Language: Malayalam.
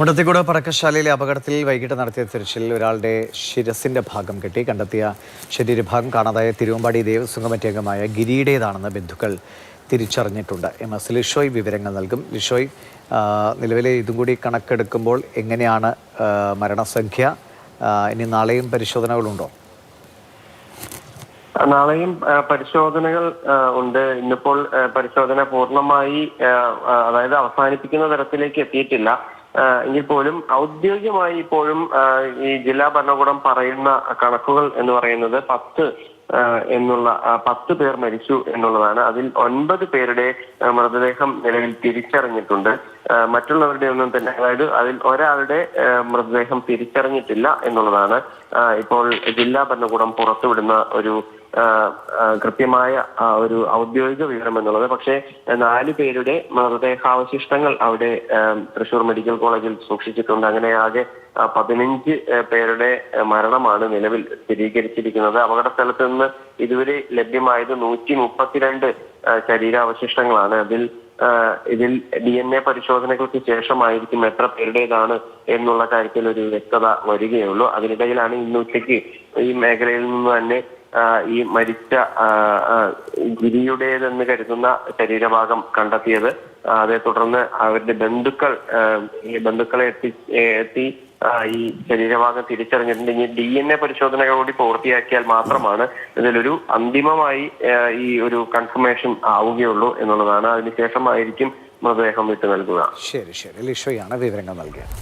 മുണ്ടത്തിക്കോട് പടക്കശാലയിലെ അപകടത്തിൽ വൈകിട്ട് നടത്തിയ തിരച്ചിലിൽ ഒരാളുടെ ശിരസിന്റെ ഭാഗം കെട്ടി കണ്ടെത്തിയ ശരീരഭാഗം കാണാതായ തിരുവമ്പാടി ദേവസ്വം കമ്മിറ്റി അംഗമായ ഗിരിയുടേതാണെന്ന് ബന്ധുക്കൾ തിരിച്ചറിഞ്ഞിട്ടുണ്ട്. MS ലിഷോയ് വിവരങ്ങൾ നൽകും. ലിഷോയ്, നിലവിലെ ഇതും കൂടി കണക്കെടുക്കുമ്പോൾ എങ്ങനെയാണ് മരണസംഖ്യ? ഇനി നാളെയും പരിശോധനകളുണ്ടോ? നാളെയും പരിശോധനകൾ ഉണ്ട്. ഇന്നിപ്പോൾ പരിശോധന പൂർണ്ണമായി അതായത് അവസാനിപ്പിക്കുന്ന തരത്തിലേക്ക് എത്തിയിട്ടില്ല. എങ്കിൽ പോലും ഔദ്യോഗികമായി ഇപ്പോഴും ഈ ജില്ലാ ഭരണകൂടം പറയുന്ന കണക്കുകൾ എന്ന് പറയുന്നത് 10 പേർ മരിച്ചു എന്നുള്ളതാണ്. അതിൽ 9 പേരുടെ മൃതദേഹം നിലവിൽ തിരിച്ചറിഞ്ഞിട്ടുണ്ട്. മറ്റുള്ളവരുടെ ഒന്നും തന്നെ, അതായത് അതിൽ ഒരാളുടെ മൃതദേഹം തിരിച്ചറിഞ്ഞിട്ടില്ല എന്നുള്ളതാണ് ഇപ്പോൾ ജില്ലാ ഭരണകൂടം പുറത്തുവിടുന്ന ഒരു കൃത്യമായ ഒരു ഔദ്യോഗിക വിവരം എന്നുള്ളത്. പക്ഷേ 4 പേരുടെ മൃതദേഹാവശിഷ്ടങ്ങൾ അവിടെ തൃശൂർ മെഡിക്കൽ കോളേജിൽ സൂക്ഷിച്ചിട്ടുണ്ട്. അങ്ങനെ ആകെ 15 പേരുടെ മരണമാണ് നിലവിൽ സ്ഥിരീകരിച്ചിരിക്കുന്നത്. അപകട സ്ഥലത്ത് നിന്ന് ഇതുവരെ ലഭ്യമായത് 132 ശരീരാവശിഷ്ടങ്ങളാണ്. ഇതിൽ DNA പരിശോധനകൾക്ക് ശേഷമായിരിക്കും എത്ര പേരുടേതാണ് എന്നുള്ള കാര്യത്തിൽ ഒരു വ്യക്തത വരികയുള്ളൂ. അതിനിടയിലാണ് ഇന്ന് ഉച്ചയ്ക്ക് ഈ മേഖലയിൽ നിന്ന് തന്നെ ഈ മരിച്ച ഗിരിയുടേതെന്ന് കരുതുന്ന ശരീരഭാഗം കണ്ടെത്തിയത്. അതേ തുടർന്ന് അവരുടെ ബന്ധുക്കളെ എത്തി ഈ ശരീരഭാഗം തിരിച്ചറിഞ്ഞിട്ടുണ്ടെങ്കിൽ DNA പരിശോധനകൾ കൂടി പൂർത്തിയാക്കിയാൽ മാത്രമാണ് ഇതിലൊരു അന്തിമമായി ഈ ഒരു കൺഫർമേഷൻ ആവുകയുള്ളൂ എന്നുള്ളതാണ്. അതിനുശേഷമായിരിക്കും മൃതദേഹം വിട്ടു നൽകുക. ശരി, ലിഷോയാണ് വിവരങ്ങൾ നൽകിയത്.